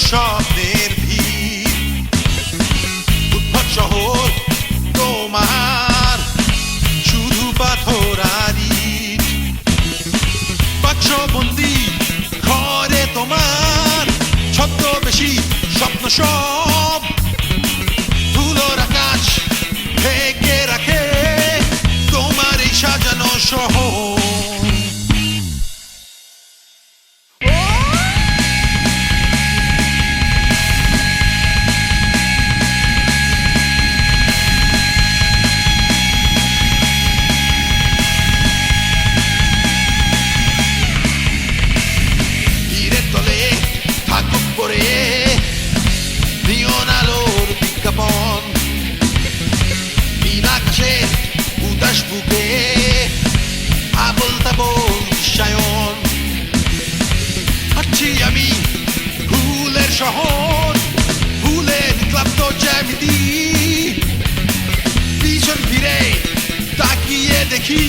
স্বপ্নের ভিড় উদ্ভট শহর তোমার শুধু পাথর আর ইট বাক্সবন্দি ঘরে তোমার ছদ্মবেশী স্বপ্ন সব ধুলোর আকাশ ঢেকে রাখে তোমার এই সাজানো শহর নিয়ন আলোর বিজ্ঞাপন নীল আকাশের উদাস বুকে আবল তাবল বিশ্বায়ন হাঁটছি আমি ফুলের শহর ফুলের ক্লান্ত জ্যামিতি পিছন ফিরে তাকিয়ে দেখি